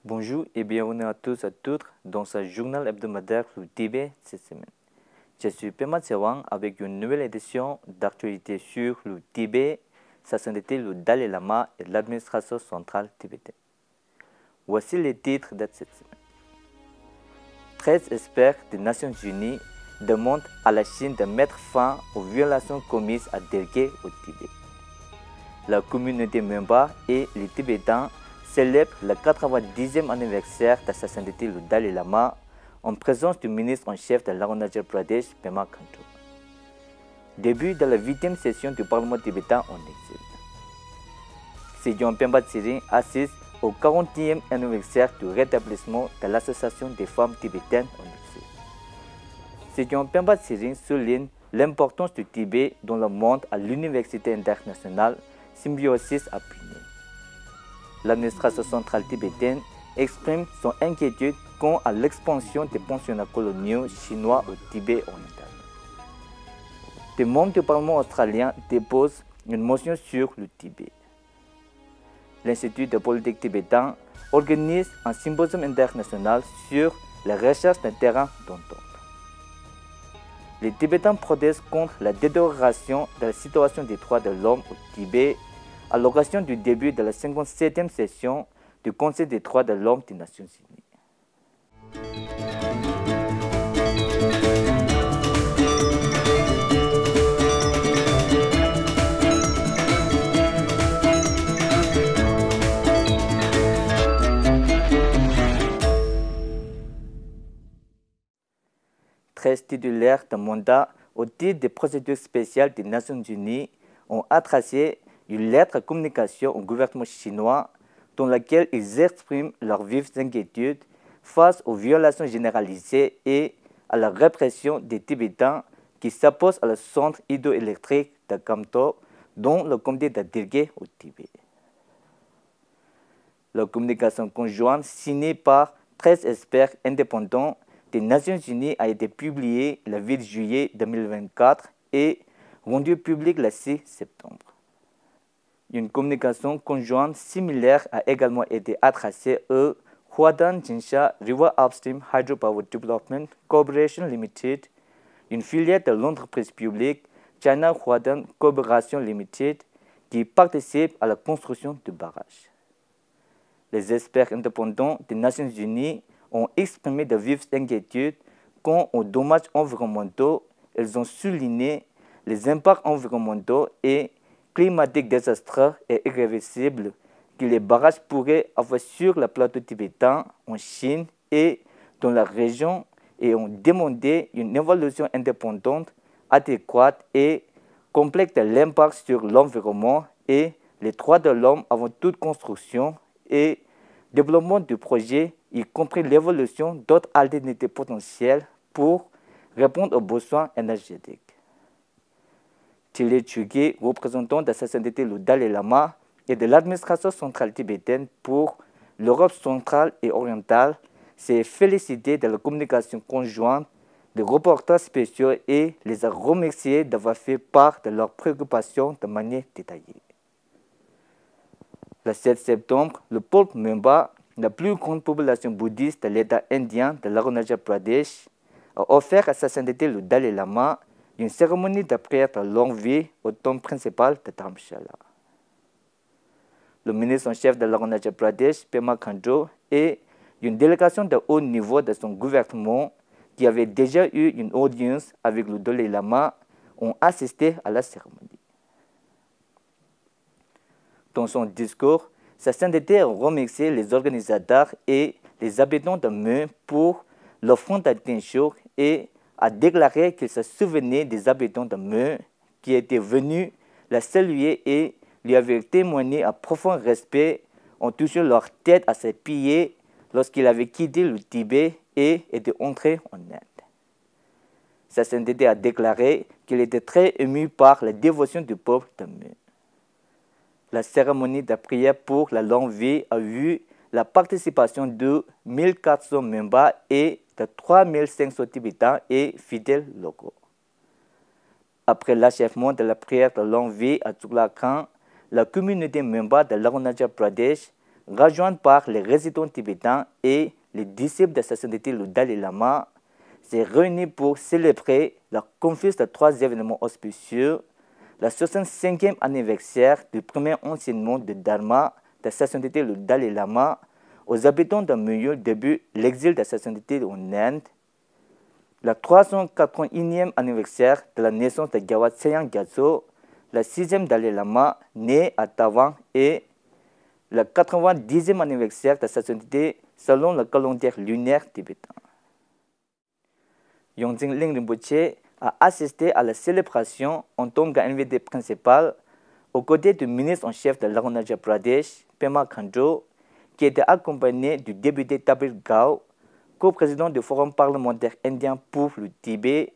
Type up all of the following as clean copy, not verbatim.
Bonjour et bienvenue à tous et à toutes dans ce journal hebdomadaire du Tibet cette semaine. Je suis Pema Tsewang avec une nouvelle édition d'actualité sur le Tibet, sa sainteté, le Dalai Lama et l'administration centrale tibétaine. Voici les titres de cette semaine. 13 experts des Nations Unies demandent à la Chine de mettre fin aux violations commises à Delgé au Tibet. La communauté Memba et les Tibétains célèbrent le 90e anniversaire de sa sainteté le Dalai Lama en présence du ministre en chef de l'Arunachal Pradesh, Pema Khandu. Début de la 8e session du Parlement tibétain en exil. Sejong Pemba Tsering assiste au 40e anniversaire du rétablissement de l'Association des femmes tibétaines en exil. Sejong Pemba Tsering souligne l'importance du Tibet dans le monde à l'Université internationale Symbiosis à Puné. L'administration centrale tibétaine exprime son inquiétude quant à l'expansion des pensionnats coloniaux chinois au Tibet oriental. Des membres du Parlement australien déposent une motion sur le Tibet. L'Institut de politique tibétain organise un symposium international sur la recherche d'un terrain d'entente. Les Tibétains protestent contre la détérioration de la situation des droits de l'homme au Tibet à l'occasion du début de la 57e session du Conseil des droits de l'homme des Nations Unies. Treize titulaires de mandat au titre des procédures spéciales des Nations Unies ont adressé une lettre de communication au gouvernement chinois dans laquelle ils expriment leurs vives inquiétudes face aux violations généralisées et à la répression des Tibétains qui s'opposent à le centre hydroélectrique de Kamto dans le comté de Delgé au Tibet. La communication conjointe signée par 13 experts indépendants des Nations Unies a été publiée le 8 juillet 2024 et rendue publique le 6 septembre. Une communication conjointe similaire a également été adressée au Huadan Jinsha River Upstream Hydropower Development Corporation Limited, une filiale de l'entreprise publique China Huadan Corporation Limited qui participe à la construction du barrage. Les experts indépendants des Nations Unies ont exprimé de vives inquiétudes quant aux dommages environnementaux. Ils ont souligné les impacts environnementaux et climatiques désastreux et irréversibles que les barrages pourraient avoir sur le plateau tibétain, en Chine et dans la région et ont demandé une évaluation indépendante, adéquate et complète de l'impact sur l'environnement et les droits de l'homme avant toute construction et développement du projet, y compris l'évolution d'autres alternatives potentielles pour répondre aux besoins énergétiques. Thilé Chugé, représentant de sa sainteté le Dalai Lama et de l'administration centrale tibétaine pour l'Europe centrale et orientale, s'est félicité de la communication conjointe des reporters spéciaux et les a remerciés d'avoir fait part de leurs préoccupations de manière détaillée. Le 7 septembre, le peuple Memba, la plus grande population bouddhiste de l'État indien de l'Arunachal Pradesh, a offert à sa sainteté le Dalai Lama une cérémonie de prière de longue vie au temple principal de Dharamshala. Le ministre en chef de l'Arunachal Pradesh, Pema Khandu, et une délégation de haut niveau de son gouvernement qui avait déjà eu une audience avec le Dalai Lama ont assisté à la cérémonie. Dans son discours, sa sainteté a remercié les organisateurs et les habitants de Meu pour l'offrande d'attention et a déclaré qu'il se souvenait des habitants de Meu qui étaient venus la saluer et lui avaient témoigné un profond respect en touchant leur tête à ses pieds lorsqu'il avait quitté le Tibet et était entré en Inde. Sa sainteté a déclaré qu'il était très ému par la dévotion du peuple de Meu. La cérémonie de prière pour la longue vie a vu la participation de 1400 membres et de 3500 Tibétains et fidèles locaux. Après l'achèvement de la prière de longue vie à Tuglakan, la communauté Memba de l'Arunachal Pradesh rejoint par les résidents tibétains et les disciples de sa sainteté le Dalai Lama, s'est réuni pour célébrer la confluence de 3 événements auspicieux: le 65e anniversaire du premier enseignement de Dharma de sa sainteté le Dalai Lama aux habitants de Muyur début l'exil de sa sainteté en Inde, le 381e anniversaire de la naissance de Gyawad Seyang Gyatso, le 6e Dalai Lama né à Tawang, et le 90e anniversaire de sa sainteté selon le calendrier lunaire tibétain. Yongzing Ling Rinpoche a assisté à la célébration en tant qu'invité principal aux côtés du ministre en chef de l'Arunachal Pradesh, Pema Khandro, qui était accompagné du député Tabir Gao, co-président du Forum parlementaire indien pour le Tibet,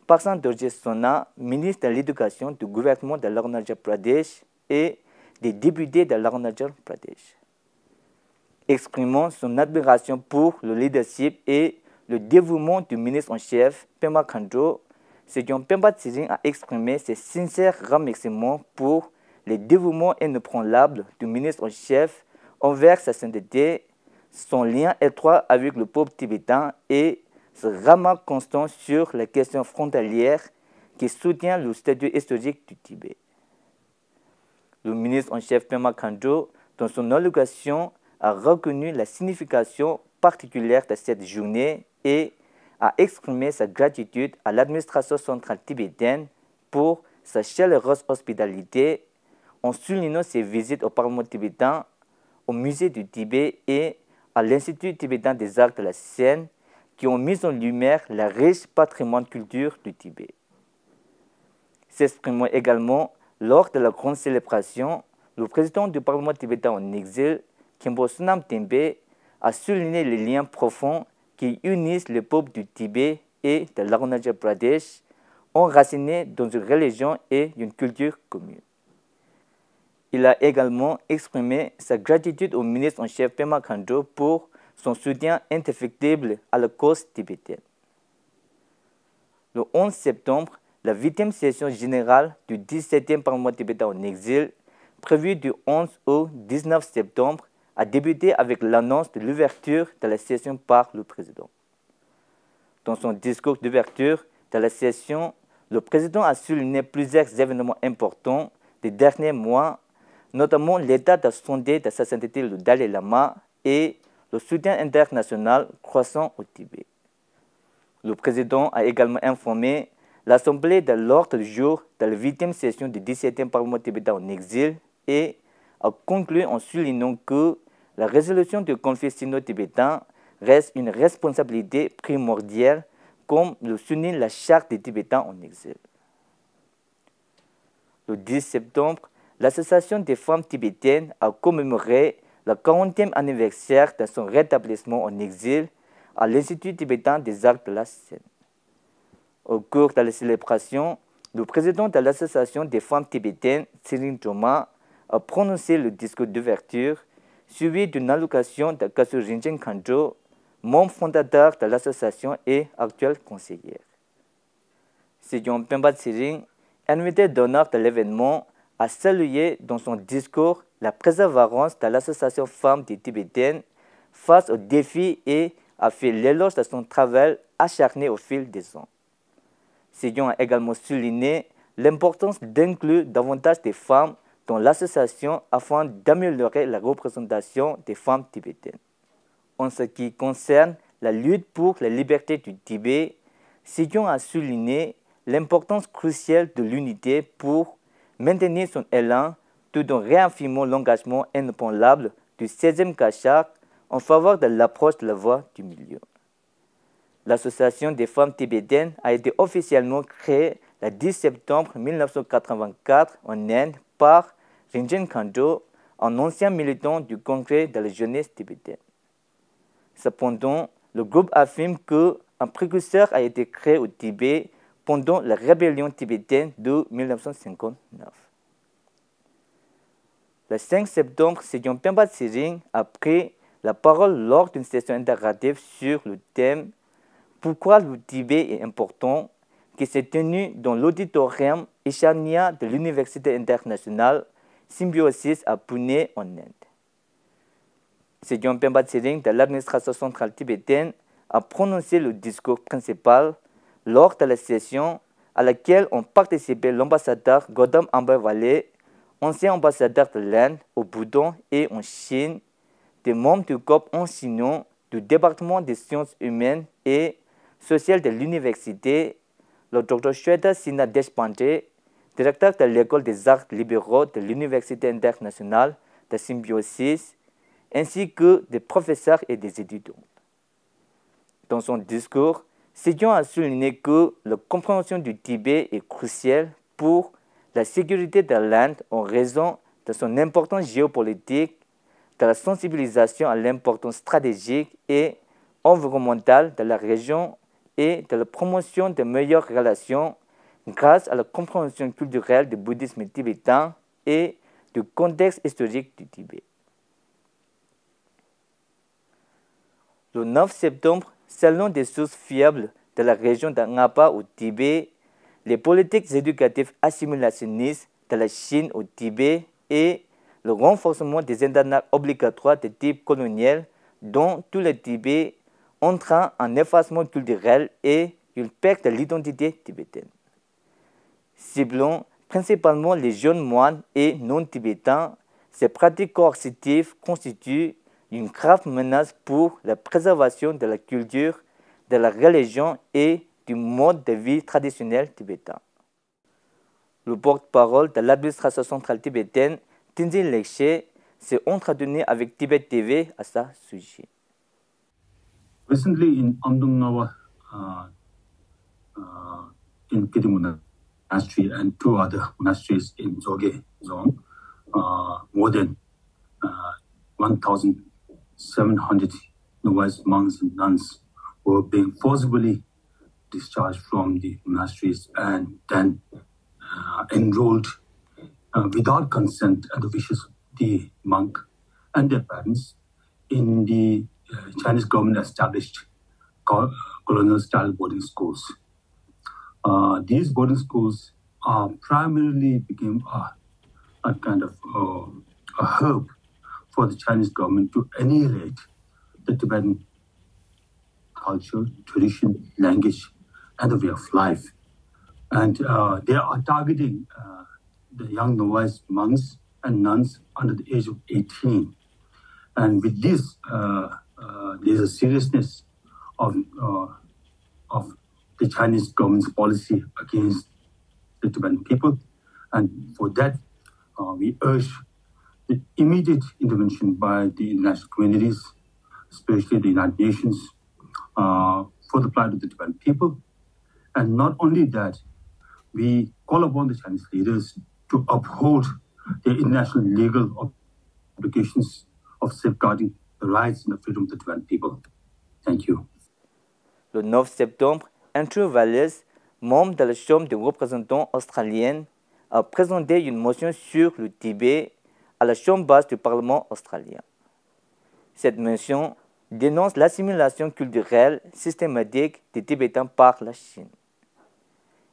Parsan Dorje Sona, ministre de l'Éducation du gouvernement de l'Arunachal Pradesh, et des députés de l'Arunachal Pradesh. Exprimant son admiration pour le leadership et le dévouement du ministre en chef, Pema Khandro, Sejong Pemba Tsering a exprimé ses sincères remerciements pour le dévouement inébranlable du ministre en chef envers sa sainteté, son lien étroit avec le peuple tibétain et ce remarque constant sur les questions frontalières qui soutient le statut historique du Tibet. Le ministre en chef Pema Khandro, dans son allocution, a reconnu la signification particulière de cette journée et a exprimé sa gratitude à l'administration centrale tibétaine pour sa chaleureuse hospitalité, en soulignant ses visites au Parlement tibétain, au musée du Tibet et à l'Institut tibétain des arts de la scène, qui ont mis en lumière le riche patrimoine culturel du Tibet. S'exprimant également lors de la grande célébration, le président du Parlement tibétain en exil, Khenpo Sonam Tembe, a souligné les liens profonds qui unissent le peuple du Tibet et de l'Arunachal Pradesh, enracinés dans une religion et une culture commune. Il a également exprimé sa gratitude au ministre en chef Pema Khandro pour son soutien indéfectible à la cause tibétaine. Le 11 septembre, la 8e session générale du 17e Parlement tibétain en exil, prévue du 11 au 19 septembre, a débuté avec l'annonce de l'ouverture de la session par le président. Dans son discours d'ouverture de la session, le président a souligné plusieurs événements importants des derniers mois, notamment l'état de santé de sa sainteté le Dalai Lama et le soutien international croissant au Tibet. Le président a également informé l'Assemblée de l'ordre du jour de la 8e session du 17e Parlement tibétain en exil et a conclu en soulignant que la résolution du conflit sino-tibétain reste une responsabilité primordiale, comme le souligne la Charte des Tibétains en exil. Le 10 septembre, l'Association des femmes tibétaines a commémoré le 40e anniversaire de son rétablissement en exil à l'Institut tibétain des arts de la scène. Au cours de la célébration, le président de l'Association des femmes tibétaines, Tsering Troma, a prononcé le discours d'ouverture, suivi d'une allocution de Kasu Rinchen Khandro, membre fondateur de l'association et actuel conseiller. Sejong Pemba Tsering, invité d'honneur de l'événement, a salué dans son discours la persévérance de l'association femmes des Tibétaines face aux défis et a fait l'éloge de son travail acharné au fil des ans. Sejong a également souligné l'importance d'inclure davantage de femmes dans l'association afin d'améliorer la représentation des femmes tibétaines. En ce qui concerne la lutte pour la liberté du Tibet, Sejong a souligné l'importance cruciale de l'unité pour maintenir son élan tout en réaffirmant l'engagement inébranlable du 16e Kashak en faveur de l'approche de la voie du milieu. L'Association des femmes tibétaines a été officiellement créée le 10 septembre 1984 en Inde par Rinchen Khandro, un ancien militant du Congrès de la jeunesse tibétaine. Cependant, le groupe affirme qu'un précurseur a été créé au Tibet pendant la rébellion tibétaine de 1959. Le 5 septembre, Sejong Pemba Tsering a pris la parole lors d'une session interactive sur le thème « Pourquoi le Tibet est important » qui s'est tenue dans l'auditorium Ishania de l'Université internationale Symbiosis à Pune en Inde. Sejong Pemba Tsering de l'administration centrale tibétaine a prononcé le discours principal lors de la session à laquelle ont participé l'ambassadeur Gautam Ambawale, ancien ambassadeur de l'Inde au Bhoutan et en Chine, des membres du corps enseignant du département des sciences humaines et sociales de l'université, le Dr Shweta Sinha Deshpande, directeur de l'école des arts libéraux de l'Université internationale de Symbiosis, ainsi que des professeurs et des étudiants. Dans son discours, Sejong a souligné que la compréhension du Tibet est cruciale pour la sécurité de l'Inde en raison de son importance géopolitique, de la sensibilisation à l'importance stratégique et environnementale de la région et de la promotion de meilleures relations grâce à la compréhension culturelle du bouddhisme tibétain et du contexte historique du Tibet. Le 9 septembre, selon des sources fiables de la région de Ngapa au Tibet, les politiques éducatives assimilationnistes de la Chine au Tibet et le renforcement des internats obligatoires de type colonial dans tout le Tibet entraînent un effacement culturel et une perte de l'identité tibétaine. Ciblant principalement les jeunes moines et non-tibétains, ces pratiques coercitives constituent une grave menace pour la préservation de la culture, de la religion et du mode de vie traditionnel tibétain. Le porte-parole de l'administration centrale tibétaine, Tenzin Lekche, s'est entretenu avec Tibet TV à ce sujet. Recently in Amdung Ngawa, in Kitimun Monastery and two other monasteries in Zoge Zone, more than 1,700 novice monks and nuns were being forcibly discharged from the monasteries and then enrolled without consent and the wishes of the monk and their parents in the Chinese government established colonial style boarding schools. These boarding schools primarily became a kind of a hub for the Chinese government to annihilate the Tibetan culture, tradition, language, and the way of life. And they are targeting the young novice monks and nuns under the age of 18. And with this, there's a seriousness of the Chinese government's policy against the Tibetan people. And for that, we urge the immediate intervention by the international communities, especially the United Nations, for the plight of the Tibetan people. And not only that, we call upon the Chinese leaders to uphold their international legal obligations of safeguarding the rights and the freedom of the Tibetan people. Thank you. Le 9 septembre, Andrew Wallace, membre de la Chambre des représentants australienne, a présenté une motion sur le Tibet à la Chambre basse du Parlement australien. Cette motion dénonce l'assimilation culturelle systématique des Tibétains par la Chine.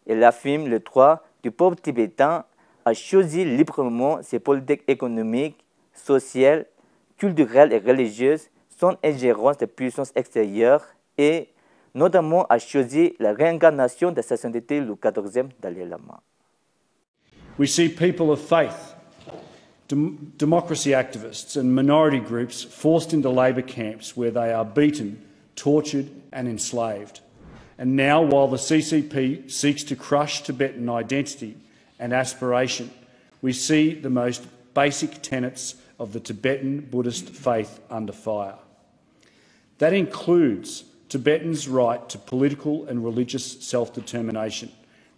Elle affirme le droit du peuple tibétain à choisir librement ses politiques économiques, sociales, culturelles et religieuses sans ingérence de puissances extérieures et notamment à choisir la réincarnation de sa sainteté le 14e Dalai Lama. We see people of faith, democracy activists and minority groups forced into labour camps where they are beaten, tortured and enslaved. And now, while the CCP seeks to crush Tibetan identity and aspiration, we see the most basic tenets of the Tibetan Buddhist faith under fire. That includes Tibetans' right to political and religious self-determination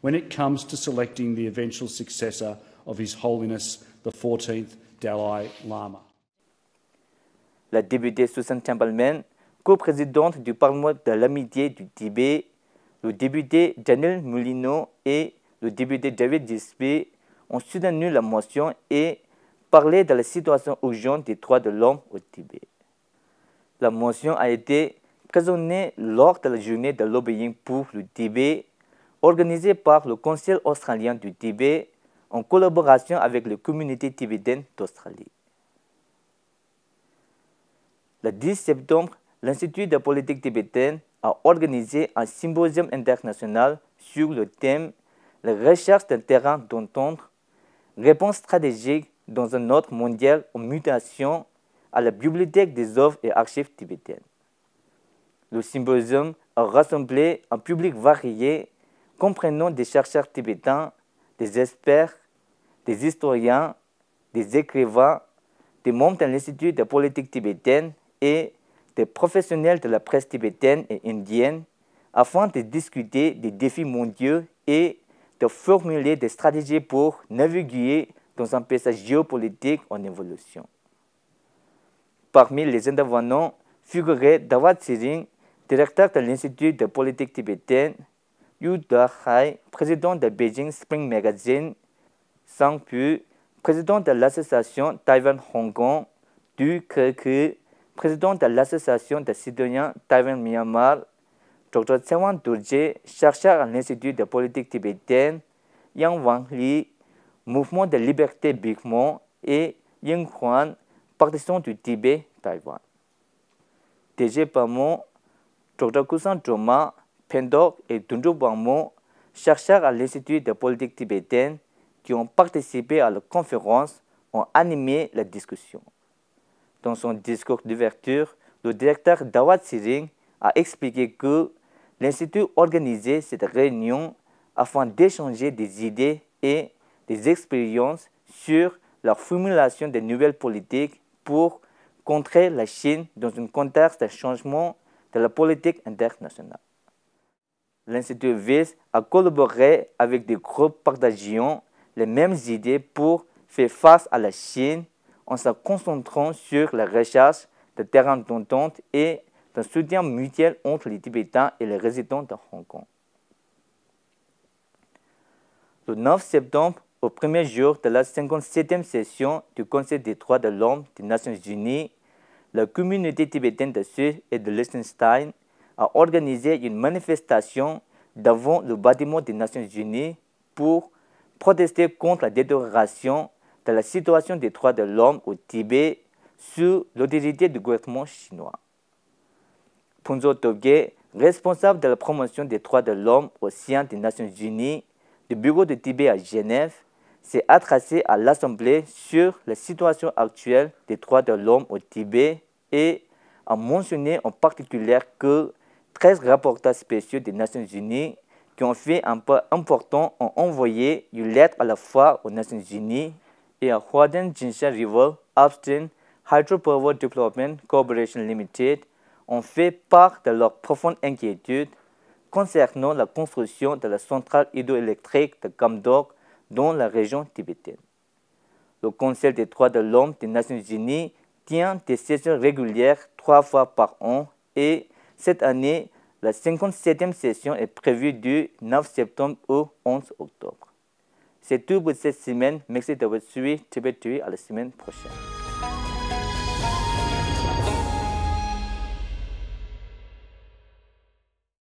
when it comes to selecting the eventual successor of His Holiness the 14th Dalai Lama. La députée Susan Templeman, coprésidente du Parlement de l'amitié du Tibet, le député Daniel Mulino et le député David Gillespie ont soutenu la motion et parlé de la situation urgente des droits de l'homme au Tibet. La motion a été présentée lors de la journée de lobbying pour le Tibet, organisée par le Conseil australien du Tibet en collaboration avec la communauté tibétaine d'Australie. Le 10 septembre, l'Institut de politique tibétaine a organisé un symposium international sur le thème « La recherche d'un terrain d'entente, réponse stratégique dans un ordre mondial en mutation à la Bibliothèque des œuvres et archives tibétaines ». Le symposium a rassemblé un public varié comprenant des chercheurs tibétains, des experts, des historiens, des écrivains, des membres de l'Institut de politique tibétaine et des professionnels de la presse tibétaine et indienne afin de discuter des défis mondiaux et de formuler des stratégies pour naviguer dans un paysage géopolitique en évolution. Parmi les intervenants figurait Dawat Siring, directeur de l'Institut de politique tibétaine, Yu Dahai, président de Beijing Spring Magazine, Sang Pu, président de l'association Taïwan-Hong Kong, Du Ke, président de l'association des citoyens Taïwan-Myanmar, Dr. Tsewan Dorje, chercheur à l'Institut de politique tibétaine, Yang Wang-li, mouvement de liberté Bigmont et Ying Huan, partisan du Tibet, Taïwan. TG Pamon, Dr. Kusan Joma, Pendok et Dundru Bangmo, chercheurs à l'Institut de politique tibétaine, qui ont participé à la conférence, ont animé la discussion. Dans son discours d'ouverture, le directeur Dawat Siring a expliqué que l'Institut organisait cette réunion afin d'échanger des idées et des expériences sur la formulation de nouvelles politiques pour contrer la Chine dans un contexte de changement de la politique internationale. L'Institut vise à collaborer avec des groupes partageant les mêmes idées pour faire face à la Chine en se concentrant sur la recherche de terrains d'entente et d'un soutien mutuel entre les Tibétains et les résidents de Hong Kong. Le 9 septembre, au premier jour de la 57e session du Conseil des droits de l'homme des Nations Unies, la communauté tibétaine de Sud et de Liechtenstein a organisé une manifestation devant le bâtiment des Nations Unies pour protester contre la détérioration de la situation des droits de l'homme au Tibet sous l'autorité du gouvernement chinois. Punzo Togé, responsable de la promotion des droits de l'homme au sein des Nations Unies, du bureau de Tibet à Genève, s'est adressé à l'Assemblée sur la situation actuelle des droits de l'homme au Tibet et a mentionné en particulier que 13 rapporteurs spéciaux des Nations Unies qui ont fait un pas important ont envoyé une lettre à la fois aux Nations Unies et à Huaden Jinsha River Upstream Hydropower Development Corporation Limited ont fait part de leur profonde inquiétude concernant la construction de la centrale hydroélectrique de Gamdok dans la région tibétaine. Le Conseil des droits de l'homme des Nations Unies tient des sessions régulières 3 fois par an et cette année, la 57e session est prévue du 9 septembre au 11 octobre. C'est tout pour cette semaine. Merci d'avoir suivi Tibet TV à la semaine prochaine.